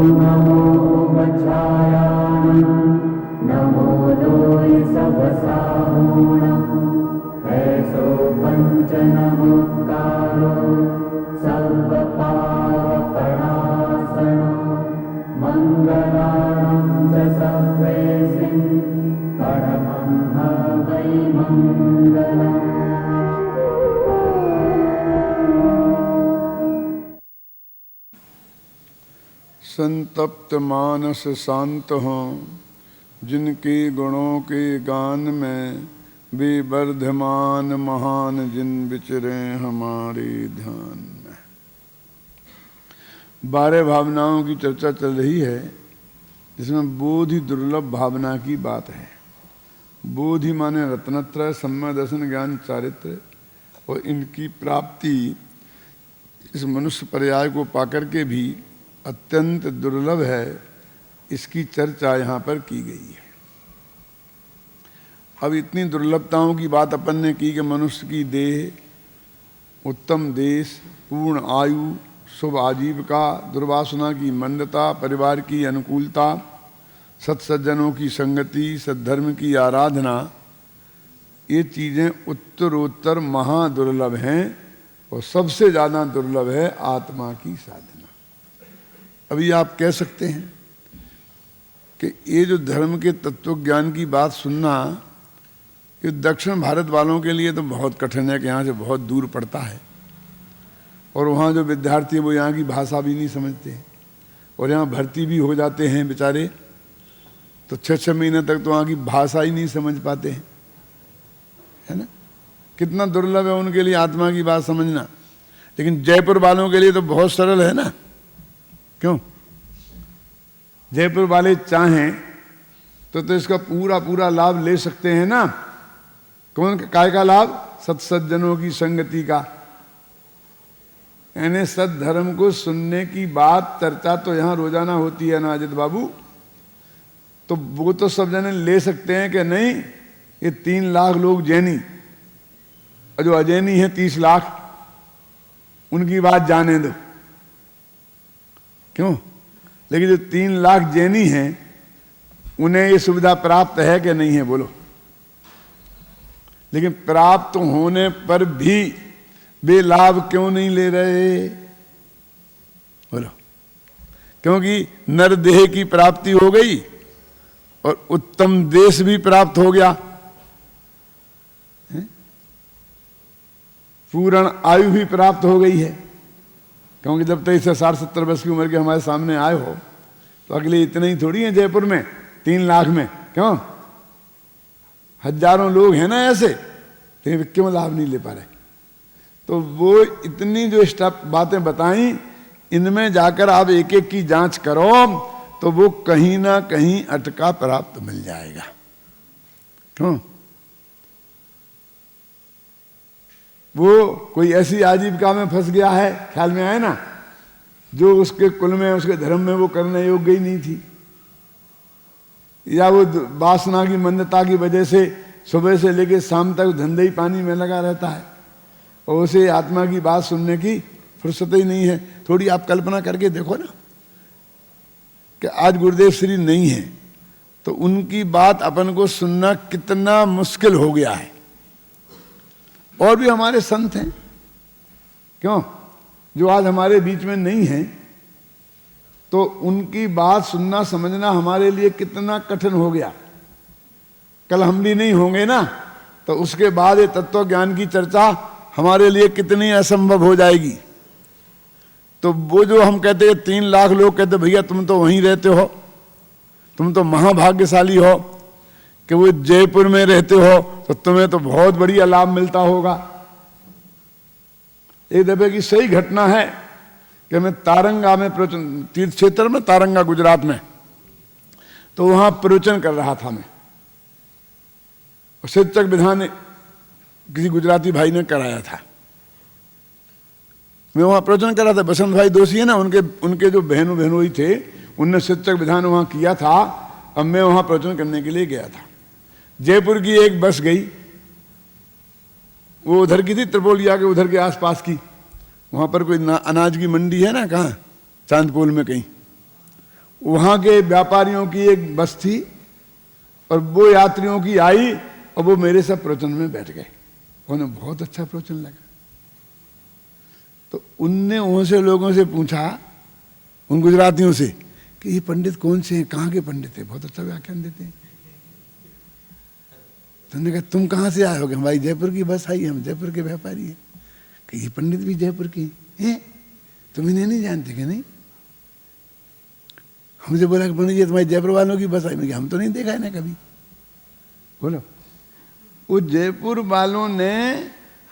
नमो मच्छायानम् नमो लोय सबसाहूणम् ऐसो पंचनमुक्तारो सर्वपापप्रणाशनो मंगलानं च सर्वेसिं परमं वै मंगलम्। संतप्त मानस शांत हों जिनके गुणों के गान में वे वर्धमान महान जिन विचरे हमारे ध्यान में। 12 भावनाओं की चर्चा चल रही है जिसमें बोधि दुर्लभ भावना की बात है। बोधि माने रत्नत्रय, सम्यक दर्शन, ज्ञान, चारित्र, और इनकी प्राप्ति इस मनुष्य पर्याय को पाकर के भी अत्यंत दुर्लभ है। इसकी चर्चा यहाँ पर की गई है। अब इतनी दुर्लभताओं की बात अपन ने की कि मनुष्य की देह, उत्तम देश, पूर्ण आयु, शुभ आजीविका, दुर्वासना की मंदता, परिवार की अनुकूलता, सत्सज्जनों की संगति, सद्धर्म की आराधना, ये चीज़ें उत्तरोत्तर महादुर्लभ हैं और सबसे ज़्यादा दुर्लभ है आत्मा की साधना। अभी आप कह सकते हैं कि ये जो धर्म के तत्व ज्ञान की बात सुनना, ये दक्षिण भारत वालों के लिए तो बहुत कठिन है कि यहाँ से बहुत दूर पड़ता है, और वहाँ जो विद्यार्थी वो यहाँ की भाषा भी नहीं समझते हैं, और यहाँ भर्ती भी हो जाते हैं बेचारे तो 6-6 महीने तक तो वहाँ की भाषा ही नहीं समझ पाते हैं, है ना। कितना दुर्लभ है उनके लिए आत्मा की बात समझना। लेकिन जयपुर वालों के लिए तो बहुत सरल है ना। क्यों? जयपुर वाले चाहें तो इसका पूरा पूरा लाभ ले सकते हैं ना। कौन काय का लाभ? सत्सज्जनों की संगति का, यानी सद्धर्म को सुनने की बात चर्चा तो यहाँ रोजाना होती है ना अजित बाबू। तो वो तो सब जने ले सकते हैं कि नहीं, ये 3 लाख लोग जैनी और जो अजैनी है 30 लाख, उनकी बात जाने दो। क्यों? लेकिन जो 3 लाख जैनी हैं उन्हें ये सुविधा प्राप्त है कि नहीं है? बोलो। लेकिन प्राप्त होने पर भी वे लाभ क्यों नहीं ले रहे? बोलो। क्योंकि नरदेह की प्राप्ति हो गई और उत्तम देश भी प्राप्त हो गया, पूर्ण आयु भी प्राप्त हो गई है। क्योंकि जब 23 से 60-70 वर्ष की उम्र के हमारे सामने आए हो तो अगले इतने ही थोड़ी हैं जयपुर में 3 लाख में। क्यों? हजारों लोग हैं ना ऐसे, लेकिन क्यों लाभ नहीं ले पा रहे? तो वो इतनी जो स्टॉप बातें बताई, इनमें जाकर आप एक एक की जांच करो तो वो कहीं ना कहीं अटका प्राप्त मिल जाएगा। क्यों? वो कोई ऐसी आजीविका में फंस गया है, ख्याल में आए ना, जो उसके कुल में, उसके धर्म में वो करने योग्य ही नहीं थी, या वो वासना की मंदता की वजह से सुबह से लेकर शाम तक धंधे ही पानी में लगा रहता है और उसे आत्मा की बात सुनने की फुर्सत ही नहीं है। थोड़ी आप कल्पना करके देखो ना कि आज गुरुदेव श्री नहीं है तो उनकी बात अपन को सुनना कितना मुश्किल हो गया है। और भी हमारे संत हैं, क्यों, जो आज हमारे बीच में नहीं हैं, तो उनकी बात सुनना समझना हमारे लिए कितना कठिन हो गया। कल हम भी नहीं होंगे ना, तो उसके बाद ये तत्व ज्ञान की चर्चा हमारे लिए कितनी असंभव हो जाएगी। तो वो जो हम कहते हैं 3 लाख लोग कहते भैया तुम तो वहीं रहते हो, तुम तो महाभाग्यशाली हो कि वो जयपुर में रहते हो, तो तुम्हें तो बहुत बढ़िया लाभ मिलता होगा। एक दफे की सही घटना है कि मैं तारंगा में प्रवचन, तीर्थ क्षेत्र में तारंगा गुजरात में, तो वहां प्रवचन कर रहा था मैं। शिक्षक विधान किसी गुजराती भाई ने कराया था, मैं वहां प्रवचन कर रहा था। बसंत भाई दोषी है ना, उनके जो बहनों ही थे, उनने शिक्षक विधान वहां किया था। अब मैं वहां प्रवचन करने के लिए गया था। जयपुर की एक बस गई, वो उधर की थी, त्रिपोलिया के उधर के आसपास की। वहां पर कोई अनाज की मंडी है ना, कहाँ, चांदपोल में कहीं, वहां के व्यापारियों की एक बस थी और वो यात्रियों की आई और वो मेरे सब प्रवचन में बैठ गए। उन्हें बहुत अच्छा प्रवचन लगा। तो उनने वहां से लोगों से पूछा, उन गुजरातियों से, कि ये पंडित कौन से हैं, कहाँ के पंडित हैं, बहुत अच्छा व्याख्यान देते हैं। तो उन्होंने कहा तुम कहाँ से आए होगे? हमारी जयपुर की बस आई है, हम जयपुर के व्यापारी हैं। कि ये पंडित भी जयपुर के हैं, तुम इन्हें नहीं जानते? कि नहीं। हमसे बोला कि पंडित जी तुम्हारी जयपुर वालों की बस आई। मैं हम तो नहीं देखा है ना कभी। बोलो, वो जयपुर वालों ने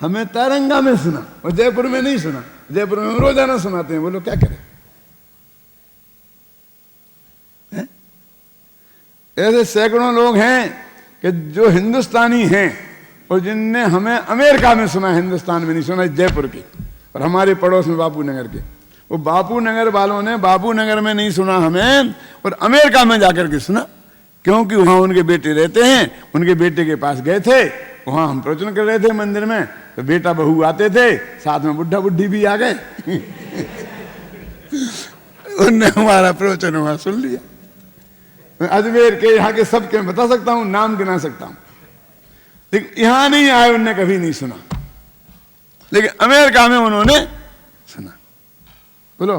हमें तारंगा में सुना और जयपुर में नहीं सुना। जयपुर में हम रोजाना सुनाते हैं। बोलो क्या करें? ऐसे सैकड़ों लोग हैं कि जो हिंदुस्तानी हैं और जिनने हमें अमेरिका में सुना, हिंदुस्तान में नहीं सुना, जयपुर के। और हमारे पड़ोस में बापू नगर के, वो बापू नगर वालों ने बापू नगर में नहीं सुना हमें, और अमेरिका में जाकर के सुना, क्योंकि वहां उनके बेटे रहते हैं। उनके बेटे के पास गए थे, वहां हम प्रवचन कर रहे थे मंदिर में, तो बेटा बहू आते थे, साथ में बुढ़ा बुढ़ी भी आ गए। उनने हमारा प्रवचन वहां सुन लिया। मैं अजमेर के, यहाँ के सबके बता सकता हूं, नाम गिना सकता हूं, लेकिन यहां नहीं आए, उनने कभी नहीं सुना, लेकिन अमेरिका में उन्होंने सुना। बोलो,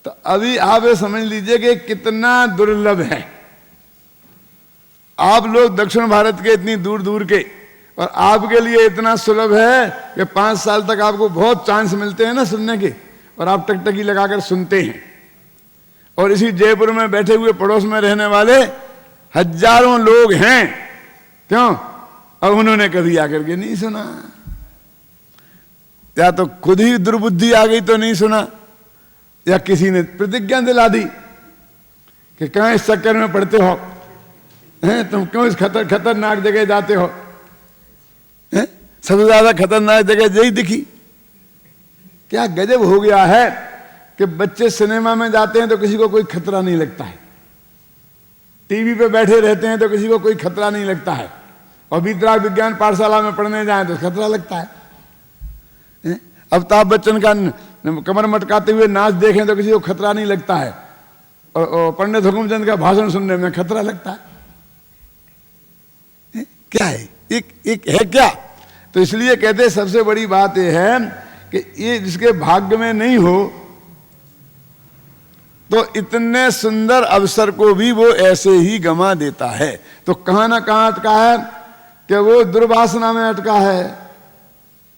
तो अभी आप ये समझ लीजिए कि कितना दुर्लभ है। आप लोग दक्षिण भारत के इतनी दूर दूर के, और आपके लिए इतना सुलभ है कि 5 साल तक आपको बहुत चांस मिलते हैं ना सुनने के, और आप टकटकी लगाकर सुनते हैं। और इसी जयपुर में बैठे हुए पड़ोस में रहने वाले हजारों लोग हैं, क्यों? और उन्होंने कभी आकर के नहीं सुना, या तो खुद ही दुर्बुद्धि आ गई तो नहीं सुना, या किसी ने प्रतिज्ञा दिला दी कि कहां इस चक्कर में पड़ते हो, हैं तुम क्यों इस खतरनाक जगह जाते हो? हैं सबसे ज्यादा खतरनाक जगह यही दिखी। क्या गजब हो गया है कि बच्चे सिनेमा में जाते हैं तो किसी को कोई खतरा नहीं लगता है, टीवी पे बैठे रहते हैं तो किसी को कोई खतरा नहीं लगता है, और वीतराग विज्ञान पाठशाला में पढ़ने जाएं तो खतरा लगता है। अमिताभ बच्चन का कमर मटकाते हुए नाच देखें तो किसी को खतरा नहीं लगता है, और पंडित हुकुमचंद का भाषण सुनने में खतरा लगता है। क्या है? एक है क्या? तो इसलिए कहते हैं सबसे बड़ी बात यह है कि ये जिसके भाग्य में नहीं हो, तो इतने सुंदर अवसर को भी वो ऐसे ही गंवा देता है। तो कहां ना कहां अटका है कि वो दुर्वासना में अटका है,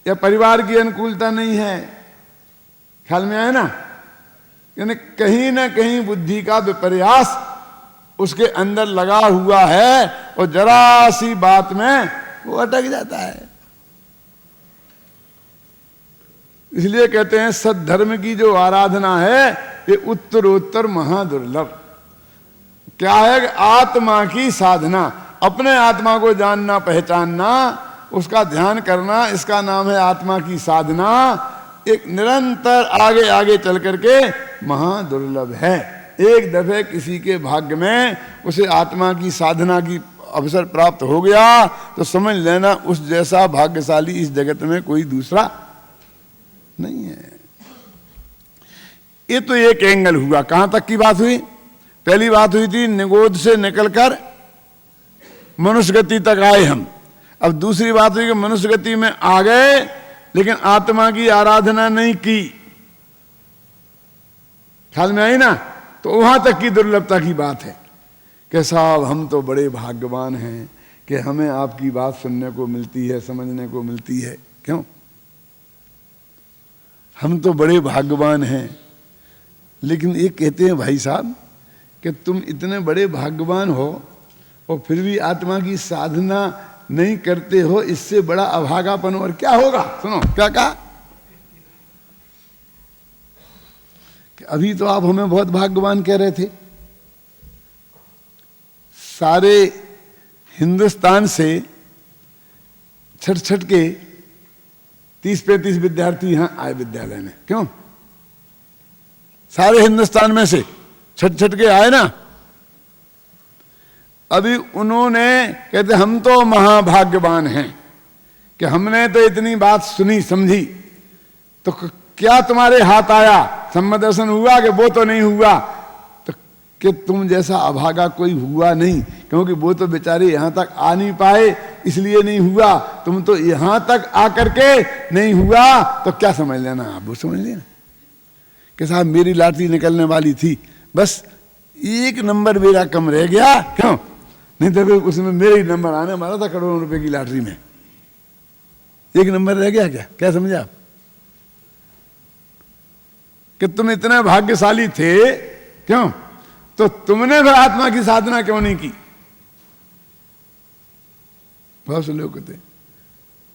या परिवार की अनुकूलता नहीं है। ख्याल में आए ना? यानी कहीं ना कहीं बुद्धि का विपर्यास उसके अंदर लगा हुआ है, और जरा सी बात में वो अटक जाता है। इसलिए कहते हैं सद्धर्म की जो आराधना है ये उत्तरोत्तर महादुर्लभ। क्या है? आत्मा की साधना, अपने आत्मा को जानना, पहचानना, उसका ध्यान करना, इसका नाम है आत्मा की साधना। एक निरंतर आगे आगे चल करके महादुर्लभ है। एक दफे किसी के भाग्य में उसे आत्मा की साधना की अवसर प्राप्त हो गया तो समझ लेना उस जैसा भाग्यशाली इस जगत में कोई दूसरा नहीं है। ये तो एक एंगल हुआ। कहां तक की बात हुई? पहली बात हुई थी निगोद से निकलकर मनुष्य गति तक आए हम। अब दूसरी बात हुई कि मनुष्य गति में आ गए लेकिन आत्मा की आराधना नहीं की। ख्याल में आई ना? तो वहां तक की दुर्लभता की बात है कि साहब हम तो बड़े भाग्यवान हैं कि हमें आपकी बात सुनने को मिलती है, समझने को मिलती है। क्यों? हम तो बड़े भाग्यवान हैं। लेकिन ये कहते हैं भाई साहब कि तुम इतने बड़े भाग्यवान हो और फिर भी आत्मा की साधना नहीं करते हो, इससे बड़ा अभागापन और क्या होगा? सुनो क्या कहा कि अभी तो आप हमें बहुत भाग्यवान कह रहे थे। सारे हिंदुस्तान से छट छट के 30-35 विद्यार्थी यहां आए विद्यालय में। क्यों? सारे हिंदुस्तान में से छट छट के आए ना। अभी उन्होंने कहते हम तो महाभाग्यवान हैं कि हमने तो इतनी बात सुनी समझी। तो क्या तुम्हारे हाथ आया? सम्मत दर्शन हुआ कि वो तो नहीं हुआ? तो कि तुम जैसा अभागा कोई हुआ नहीं, क्योंकि वो तो बेचारे यहां तक आ नहीं पाए इसलिए नहीं हुआ, तुम तो यहां तक आकर के नहीं हुआ, तो क्या समझ लेना आप, वो समझ लेना कि साहब मेरी लॉटरी निकलने वाली थी, बस एक नंबर मेरा कम रह गया, क्यों नहीं तो फिर उसमें मेरे ही नंबर आने वाला था करोड़ों रुपए की लॉटरी में, एक नंबर रह गया, क्या समझे आप कि तुम इतने भाग्यशाली थे, क्यों तो तुमने फिर आत्मा की साधना क्यों नहीं की। बहुत से लोग कहते,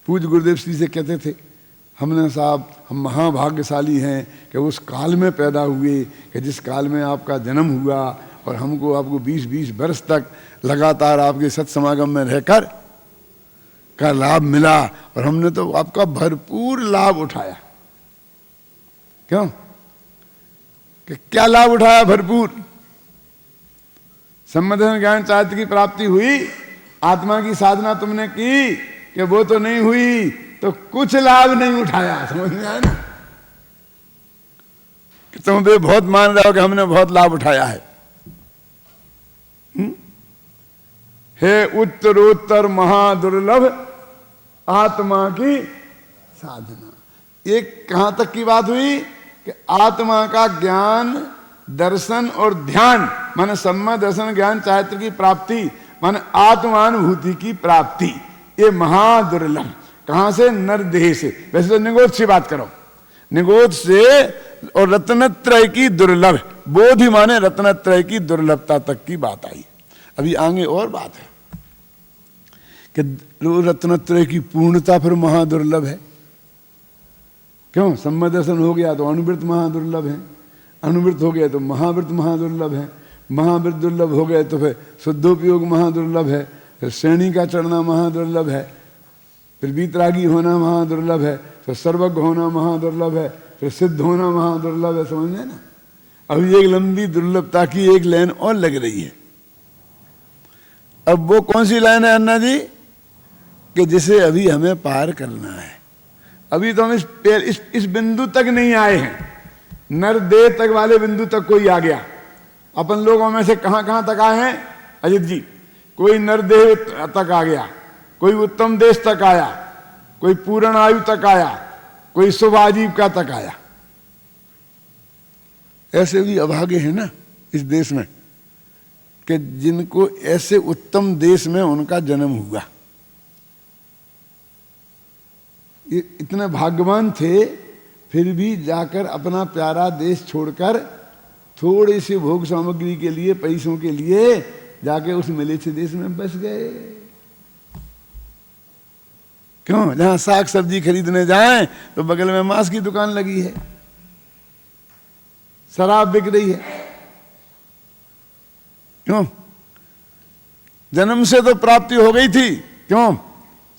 पूज्य गुरुदेव श्री से कहते थे, हमने साहब हम महाभाग्यशाली हैं कि उस काल में पैदा हुए कि जिस काल में आपका जन्म हुआ और हमको आपको 20-20 वर्ष तक लगातार आपके सत्समागम में रहकर का लाभ मिला, और हमने तो आपका भरपूर लाभ उठाया। क्यों कि क्या लाभ उठाया भरपूर, सम्मदन ज्ञान चारित्र की प्राप्ति हुई, आत्मा की साधना तुमने की कि वो तो नहीं हुई, तो कुछ लाभ नहीं उठाया, समझ में आया ना कि तुम भी बहुत मान रहे हो कि हमने बहुत लाभ उठाया है। हे उत्तरोत्तर महादुर्लभ आत्मा की साधना। एक कहां तक की बात हुई कि आत्मा का ज्ञान दर्शन और ध्यान, माने सम्मा दर्शन ज्ञान चारित्र की प्राप्ति, माने आत्मानुभूति की प्राप्ति, ये महादुर्लभ। कहां से, नरदेह से। वैसे तो निगोद से बात करो, निगोद से, और रत्नत्रय की दुर्लभ, बोधि माने रत्नत्रय की दुर्लभता तक की बात आई। अभी आगे और बात है कि रत्नत्रय की पूर्णता फिर महादुर्लभ है। क्यों, सम्मा दर्शन हो गया तो अनुवृत्त महादुर्लभ है, अनुवृत्त हो गया तो महावृत्त महादुर्लभ है, महावृत्त दुर्लभ हो गए तो फिर शुद्धोपयोग महादुर्लभ है, फिर श्रेणी का चढ़ना महादुर्लभ है, फिर वीतरागी होना महादुर्लभ है, फिर सर्वज्ञ होना महादुर्लभ है, फिर सिद्ध होना महादुर्लभ है। समझे ना, अभी एक लंबी दुर्लभता की एक लाइन और लग रही है। अब वो कौन सी लाइन है अन्ना जी, कि जिसे अभी हमें पार करना है। अभी तो हम इस बिंदु तक नहीं आए हैं, नरदेह तक वाले बिंदु तक कोई आ गया। अपन लोगों में से कहां कहां तक आए हैं अजित जी, कोई नरदेह तक आ गया, कोई उत्तम देश तक आया, कोई पूर्ण आयु तक आया, कोई शुभ आजीविका तक आया। ऐसे भी अभागे हैं ना इस देश में कि जिनको ऐसे उत्तम देश में उनका जन्म हुआ। ये इतने भाग्यवान थे, फिर भी जाकर अपना प्यारा देश छोड़कर थोड़े से भोग सामग्री के लिए, पैसों के लिए जाके उस मलेच्छ देश में बस गए। क्यों, जहां साग सब्जी खरीदने जाएं तो बगल में मांस की दुकान लगी है, शराब बिक रही है। क्यों, जन्म से तो प्राप्ति हो गई थी। क्यों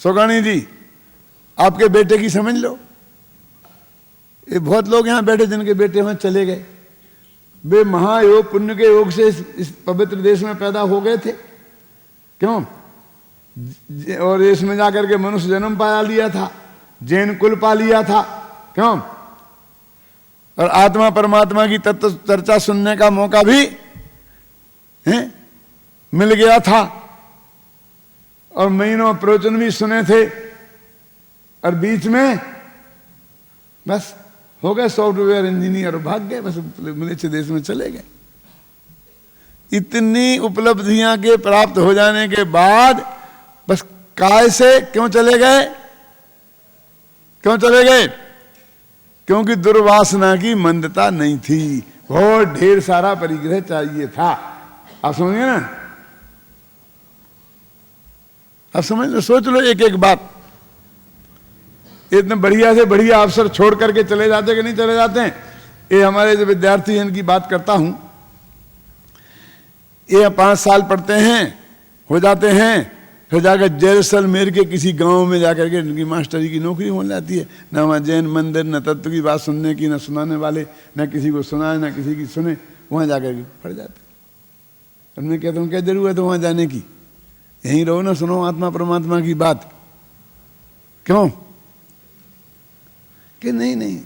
सोगानी जी, आपके बेटे की समझ लो। ये बहुत लोग यहां बैठे जिनके बेटे वहां चले गए, वे महायोग पुण्य के योग से इस पवित्र देश में पैदा हो गए थे। क्यों, और इसमें जाकर के मनुष्य जन्म पा लिया था, जैन कुल पा लिया था। क्यों, और आत्मा परमात्मा की तत्व चर्चा सुनने का मौका भी मिल गया था, और महीनों प्रवचन भी सुने थे, और बीच में बस हो गए सॉफ्टवेयर इंजीनियर, भाग गए, बस मलेच्छ देश में चले गए। इतनी उपलब्धियां के प्राप्त हो जाने के बाद बस काय से क्यों चले गए, क्यों चले गए? क्योंकि दुर्वासना की मंदता नहीं थी, बहुत ढेर सारा परिग्रह चाहिए था। आप समझिए ना, आप समझ लो, सोच लो एक एक बात। इतने बढ़िया से बढ़िया अवसर छोड़ करके चले जाते कि नहीं चले जाते हैं। ये हमारे जो विद्यार्थी हैं इनकी बात करता हूं, ये 5 साल पढ़ते हैं, हो जाते हैं, फिर जाकर जैसलमेर के किसी गांव में जाकर के इनकी मास्टरी की नौकरी हो जाती है। न वहाँ जैन मंदिर, न तत्व की बात सुनने की, न सुनाने वाले, न किसी को सुनाए, न किसी की सुने, वहाँ जाकर के पढ़ जाते। और मैं कहता हूँ क्या जरूरत है वहाँ जाने की, यहीं रहो ना, सुनो आत्मा परमात्मा की बात। क्यों कि नहीं,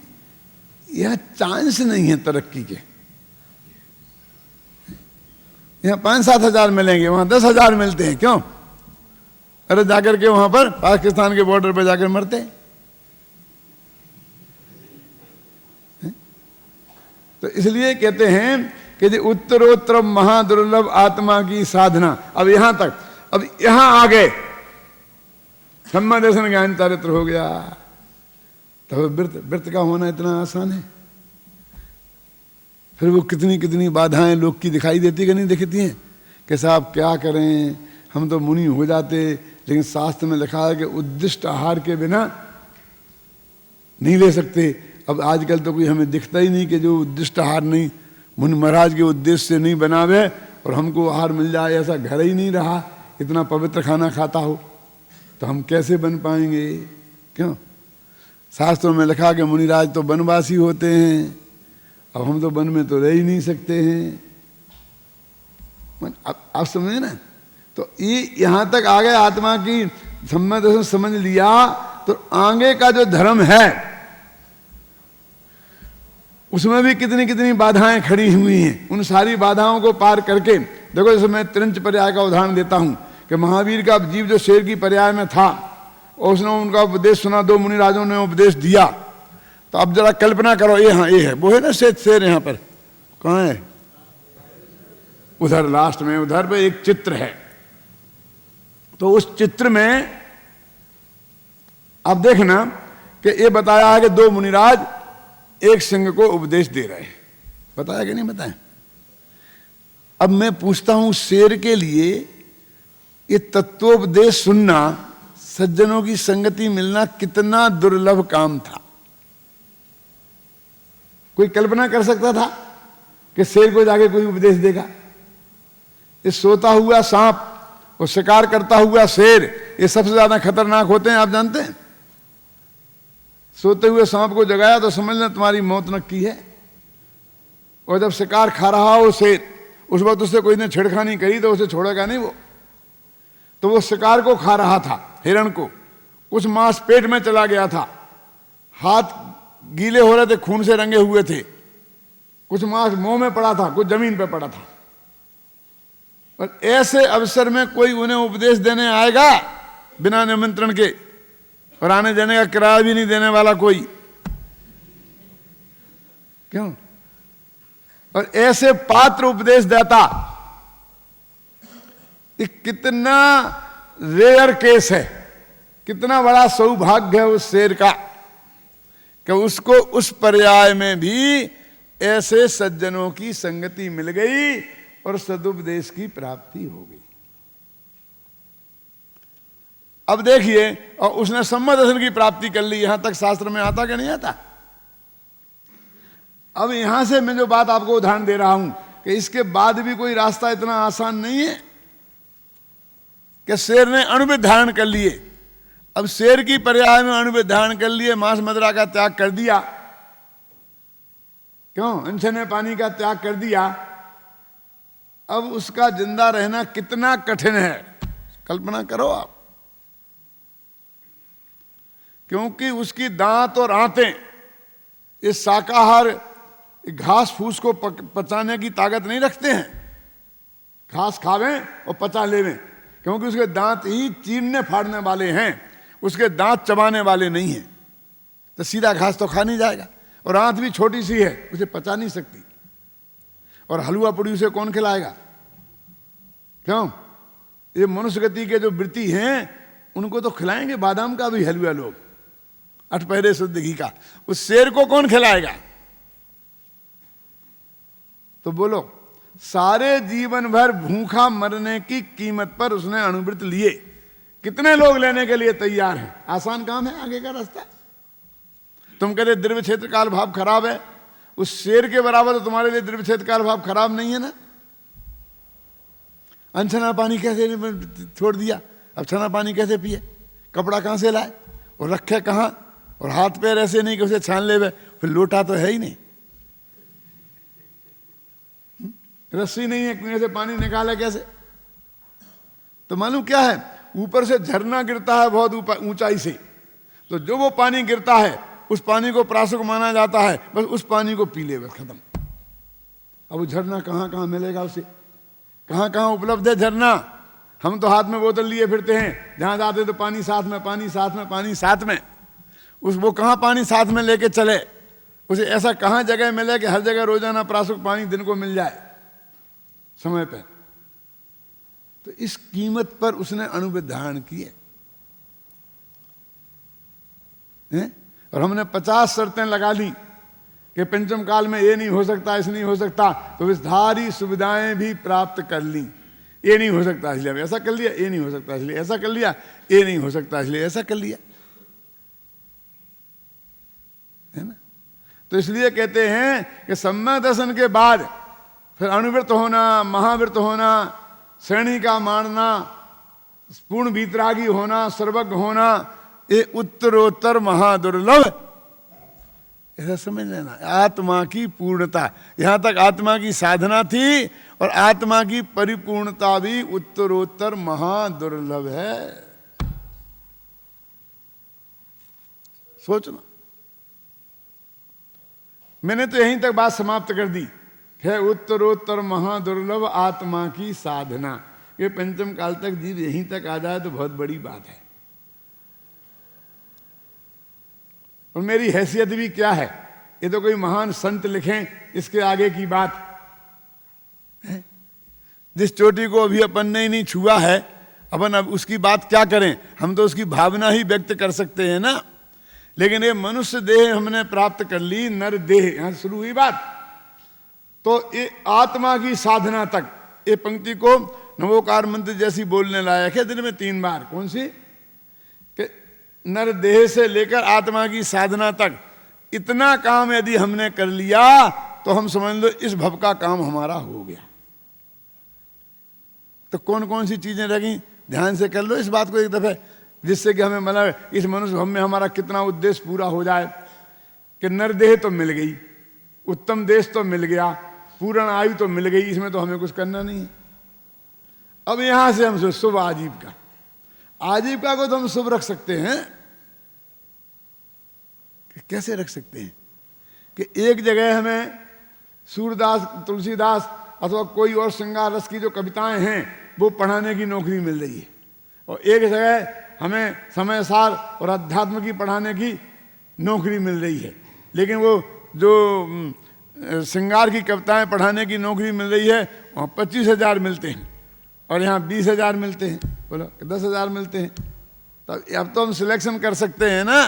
यह चांस नहीं है तरक्की के। यहाँ 5-7 हजार मिलेंगे, वहां 10,000 मिलते हैं। क्यों? अरे जाकर के वहां पर पाकिस्तान के बॉर्डर पे जाकर मरते हैं। तो इसलिए कहते हैं कि उत्तरोत्तर महादुर्लभ आत्मा की साधना। अब यहां तक, अब यहां आ गए, सम्मा दर्शन ज्ञान चारित्र हो गया, तो व्रत का होना इतना आसान है? फिर वो कितनी कितनी बाधाएं लोग की दिखाई देती कि नहीं दिखती हैं कि साहब क्या करें, हम तो मुनि हो जाते, लेकिन शास्त्र में लिखा है कि उद्दिष्ट आहार के बिना नहीं ले सकते। अब आजकल तो कोई हमें दिखता ही नहीं कि जो उद्दिष्ट आहार नहीं, मुनि महाराज के उद्देश्य से नहीं बनावे और हमको आहार मिल जाए, ऐसा घर ही नहीं रहा, इतना पवित्र खाना खाता हो, तो हम कैसे बन पाएंगे? क्यों? शास्त्रों में लिखा कि मुनिराज तो वनवासी होते हैं, अब हम तो वन में तो रह ही नहीं सकते हैं। आप समझे ना? तो ये यहां तक आ गए, आत्मा की सम्मा समझ लिया, तो आगे का जो धर्म है उसमें भी कितनी कितनी बाधाएं खड़ी हुई हैं। उन सारी बाधाओं को पार करके देखो, जैसे मैं त्रिंच पर्याय का उदाहरण देता हूं कि महावीर का जीव जो शेर की पर्याय में था और उसने उनका उपदेश सुना, 2 मुनिराजों ने उपदेश दिया, तो अब जरा कल्पना करो, ये हाँ ये है, वो है ना शेर यहां पर, कहां है? उधर लास्ट में, उधर पे एक चित्र है। तो उस चित्र में अब देखना कि ये बताया है कि 2 मुनिराज एक सिंह को उपदेश दे रहे हैं। बताया कि नहीं बताया? अब मैं पूछता हूं, शेर के लिए ये तत्वोपदेश सुनना, सज्जनों की संगति मिलना कितना दुर्लभ काम था? कोई कल्पना कर सकता था कि शेर को जाके कोई उपदेश देगा? ये सोता हुआ सांप और शिकार करता हुआ शेर, ये सबसे ज्यादा खतरनाक होते हैं, आप जानते हैं। सोते हुए सांप को जगाया तो समझ लें तुम्हारी मौत नक्की है। और जब शिकार खा रहा हो शेर, उस वक्त उससे कोई ने छेड़खानी करी तो उसे छोड़ेगा नहीं वो। तो वो शिकार को खा रहा था, हिरण को, कुछ मांस पेट में चला गया था, हाथ गीले हो रहे थे, खून से रंगे हुए थे, कुछ मांस मुंह में पड़ा था, कुछ जमीन पे पड़ा था। और ऐसे अवसर में कोई उन्हें उपदेश देने आएगा बिना निमंत्रण के, और आने जाने का किराया भी नहीं देने वाला कोई? क्यों? और ऐसे पात्र उपदेश देता, ये कितना रेयर केस है, कितना बड़ा सौभाग्य है उस शेर का कि उसको उस पर्याय में भी ऐसे सज्जनों की संगति मिल गई और सदुपदेश की प्राप्ति हो गई। अब देखिए, और उसने सम्मा दर्शन की प्राप्ति कर ली। यहां तक शास्त्र में आता कि नहीं आता? अब यहां से मैं जो बात आपको उदाहरण दे रहा हूं कि इसके बाद भी कोई रास्ता इतना आसान नहीं है कि शेर ने अणुविद धारण कर लिए। अब शेर की पर्याय में अणुविद धारण कर लिए, मांस मदिरा का त्याग कर दिया, क्यों? अनछने पानी का त्याग कर दिया। अब उसका जिंदा रहना कितना कठिन है, कल्पना करो आप। क्योंकि उसकी दांत और आंतें इस शाकाहार घास फूस को पचाने की ताकत नहीं रखते हैं। घास खावें और पचा लेवें, क्योंकि उसके दांत ही चीरने फाड़ने वाले हैं, उसके दांत चबाने वाले नहीं हैं। तो सीधा घास तो खा नहीं जाएगा, और आंत भी छोटी सी है, उसे पचा नहीं सकती। और हलवा पूड़ी उसे कौन खिलाएगा? क्यों? ये मनुष्य गति के जो वृत्ति हैं उनको तो खिलाएंगे बादाम का भी हलवा लोग, 8 पहरे शुद्ध घी का। उस शेर को कौन खिलाएगा? तो बोलो, सारे जीवन भर भूखा मरने की कीमत पर उसने अणुव्रत लिए। कितने लोग लेने के लिए तैयार हैं? आसान काम है आगे का रास्ता। तुम कह रहे द्रव्य क्षेत्र काल भाव खराब है, उस शेर के बराबर तो तुम्हारे लिए द्रव्य क्षेत्र काल भाव खराब नहीं है ना? अनछना पानी कैसे छोड़ दिया? अब छना पानी कैसे पिए? कपड़ा कहां से लाए और रखे कहां? और हाथ पैर ऐसे नहीं कि उसे छान ले, फिर लोटा तो है ही नहीं, रस्सी नहीं है, कुएं से पानी निकाले कैसे? तो मालूम क्या है, ऊपर से झरना गिरता है बहुत ऊंचाई से, तो जो वो पानी गिरता है उस पानी को प्रासुक माना जाता है, बस उस पानी को पी ले, बस खत्म। अब वो झरना कहां कहां मिलेगा उसे? कहाँ कहाँ उपलब्ध है झरना। हम तो हाथ में बोतल लिए फिरते हैं, जहाँ जाते तो पानी साथ में, पानी साथ में, पानी साथ में। वो कहाँ पानी साथ में लेके चले, उसे ऐसा कहाँ जगह मिले कि हर जगह रोजाना प्राशुक पानी दिन को मिल जाए समय पे। तो इस कीमत पर उसने अणुविद धारण किए हैं? और हमने 50 शर्तें लगा ली कि पंचम काल में ये नहीं हो सकता, ऐसे नहीं हो सकता, तो इस सारी सुविधाएं भी प्राप्त कर ली। ये नहीं हो सकता इसलिए अब ऐसा कर लिया, ये नहीं हो सकता इसलिए ऐसा कर लिया, ये नहीं हो सकता इसलिए ऐसा कर लिया, है ना। तो इसलिए कहते हैं कि सम्यक दर्शन के बाद फिर अणुव्रत होना, महाव्रत होना, श्रेणी का मानना, पूर्ण वीतरागी होना, सर्वज्ञ होना, ये उत्तरोत्तर महादुर्लभ, ऐसा समझ लेना। आत्मा की पूर्णता, यहां तक आत्मा की साधना थी और आत्मा की परिपूर्णता भी उत्तरोत्तर महादुर्लभ है। सोचना। मैंने तो यहीं तक बात समाप्त कर दी है, उत्तरोत्तर महादुर्लभ आत्मा की साधना। ये पंचम काल तक जीव यहीं तक आ जाए तो बहुत बड़ी बात है। और मेरी हैसियत भी क्या है, ये तो कोई महान संत लिखें, इसके आगे की बात है। जिस चोटी को अभी अपन ने ही नहीं छुआ है, अपन अब उसकी बात क्या करें, हम तो उसकी भावना ही व्यक्त कर सकते हैं ना। लेकिन ये मनुष्य देह हमने प्राप्त कर ली, नर देह, यहां शुरू हुई बात। तो ये आत्मा की साधना तक, ये पंक्ति को नवोकार मंत्र जैसी बोलने लायक है दिन में 3 बार। कौन सी? कि नर देह से लेकर आत्मा की साधना तक इतना काम यदि हमने कर लिया तो हम समझ लो इस भव का काम हमारा हो गया। तो कौन कौन सी चीजें रह गई, ध्यान से कर लो इस बात को एक दफे, जिससे कि हमें मतलब इस मनुष्य भव में हमारा कितना उद्देश्य पूरा हो जाए। कि नर देह तो मिल गई, उत्तम देश तो मिल गया, पूर्ण आयु तो मिल गई, इसमें तो हमें कुछ करना नहीं है। अब यहां से हम शुभ आजीविका, आजीविका को तो हम शुभ रख सकते हैं। कैसे रख सकते हैं? कि एक जगह हमें सूरदास, तुलसीदास अथवा कोई और श्रृंगार रस की जो कविताएं हैं वो पढ़ाने की नौकरी मिल रही है, और एक जगह हमें समय सार और अध्यात्म की पढ़ाने की नौकरी मिल रही है। लेकिन वो जो श्रृंगार की कविताएं पढ़ाने की नौकरी मिल रही है वहाँ 25,000 मिलते हैं और यहाँ 20,000 मिलते हैं, बोलो 10,000 मिलते हैं। तब अब तो हम सिलेक्शन कर सकते हैं ना,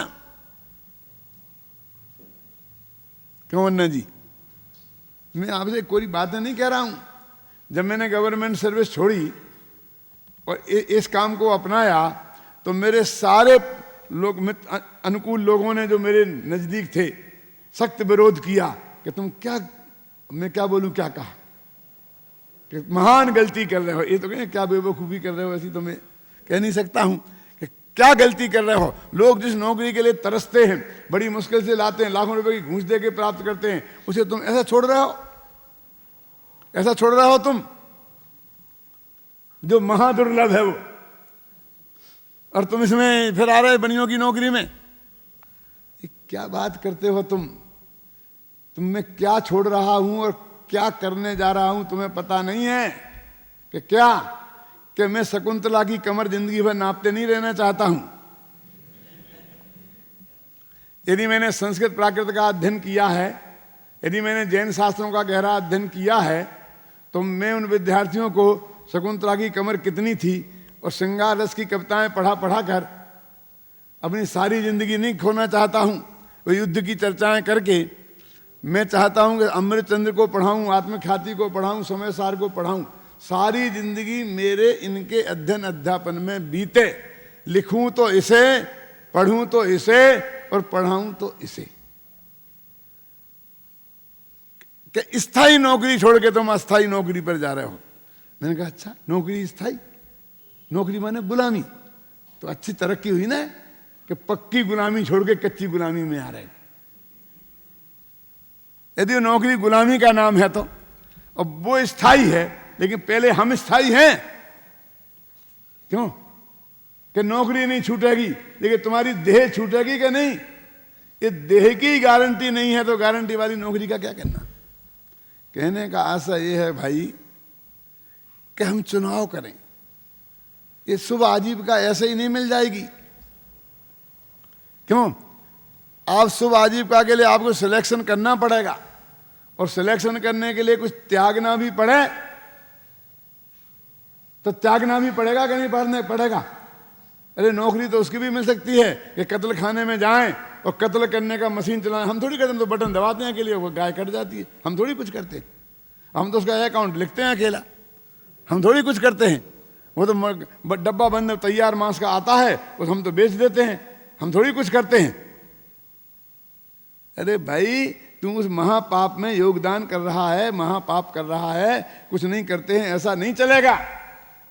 क्यों अन्ना जी? मैं आपसे कोई बातें नहीं कह रहा हूं। जब मैंने गवर्नमेंट सर्विस छोड़ी और इस काम को अपनाया तो मेरे सारे लोग, अनुकूल लोगों ने जो मेरे नजदीक थे, सख्त विरोध किया कि तुम क्या, मैं क्या बोलूं, क्या कहा कि महान गलती कर रहे हो। ये तो कहें क्या बेवकूफ़ी कर रहे हो, ऐसी तो मैं कह नहीं सकता हूं कि क्या गलती कर रहे हो। लोग जिस नौकरी के लिए तरसते हैं, बड़ी मुश्किल से लाते हैं, लाखों रुपए की घूस दे के प्राप्त करते हैं, उसे तुम ऐसा छोड़ रहे हो, ऐसा छोड़ रहे हो तुम, जो महादुर्लभ है वो, और तुम इसमें फिर आ रहे बनियों की नौकरी में। क्या बात करते हो तुम मैं क्या छोड़ रहा हूं और क्या करने जा रहा हूं, तुम्हें पता नहीं है कि क्या, कि मैं शकुंतला की कमर जिंदगी भर नापते नहीं रहना चाहता हूं। यदि मैंने संस्कृत प्राकृत का अध्ययन किया है, यदि मैंने जैन शास्त्रों का गहरा अध्ययन किया है, तो मैं उन विद्यार्थियों को शकुंतला की कमर कितनी थी और श्रृंगार रस की कविताएं पढ़ा कर अपनी सारी जिंदगी नहीं खोना चाहता हूं। वो युद्ध की चर्चाएं करके मैं चाहता हूं कि अमृतचंद्र को पढ़ाऊं, आत्मख्याति को पढ़ाऊं, समय सार को पढ़ाऊं। सारी जिंदगी मेरे इनके अध्ययन अध्यापन में बीते। लिखूं तो इसे, पढ़ूं तो इसे और पढ़ाऊं तो इसे। कि स्थायी नौकरी छोड़ के तुम अस्थायी नौकरी पर जा रहे हो। मैंने कहा अच्छा, नौकरी स्थायी, नौकरी माने गुलामी, तो अच्छी तरक्की हुई ना कि पक्की गुलामी छोड़ के कच्ची गुलामी में आ रहे। यदि वो नौकरी गुलामी का नाम है तो अब वो स्थायी है, लेकिन पहले हम स्थायी हैं। क्यों? कि नौकरी नहीं छूटेगी, लेकिन तुम्हारी देह छूटेगी कि नहीं? ये देह की गारंटी नहीं है तो गारंटी वाली नौकरी का क्या करना। कहने का आशा ये है भाई कि हम चुनाव करें। ये शुभ आजीविका ऐसे ही नहीं मिल जाएगी। क्यों? आप शुभ आजीविका के लिए आपको सिलेक्शन करना पड़ेगा, और सिलेक्शन करने के लिए कुछ त्यागना भी पड़े तो त्यागना भी पड़ेगा कि नहीं पड़ेगा? अरे नौकरी तो उसकी भी मिल सकती है कि कत्ल खाने में जाएं और कत्ल करने का मशीन चलाएं। हम थोड़ी करते हैं, तो बटन दबाते हैं अकेले, वो गाय कट जाती है। हम थोड़ी कुछ करते हैं, हम तो उसका अकाउंट लिखते हैं अकेला। हम थोड़ी कुछ करते हैं, वो तो डब्बा बंद तैयार मांस का आता है, उस हम तो बेच देते हैं। हम थोड़ी कुछ करते हैं। अरे भाई, तू उस महापाप में योगदान कर रहा है, महापाप कर रहा है, कुछ नहीं करते हैं, ऐसा नहीं चलेगा।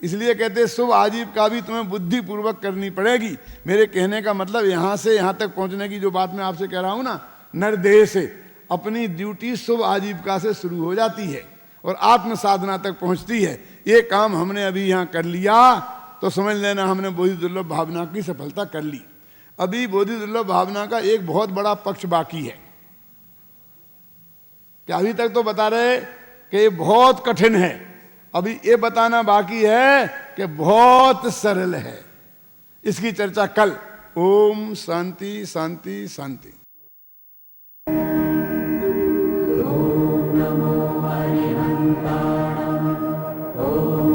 इसलिए कहते शुभ आजीविका भी तुम्हें बुद्धि पूर्वक करनी पड़ेगी। मेरे कहने का मतलब यहां से यहां तक पहुंचने की जो बात मैं आपसे कह रहा हूं ना, नरदेह से अपनी ड्यूटी शुभ आजीविका से शुरू हो जाती है और आत्म साधना तक पहुंचती है। ये काम हमने अभी यहां कर लिया तो समझ लेना हमने बोधि दुर्लभ भावना की सफलता कर ली। अभी बोधि दुर्लभ भावना का एक बहुत बड़ा पक्ष बाकी है कि अभी तक तो बता रहे कि ये बहुत कठिन है, अभी ये बताना बाकी है कि बहुत सरल है। इसकी चर्चा कल। ओम शांति शांति शांति। ॐ नमो हरिहन्ताणम्। ॐ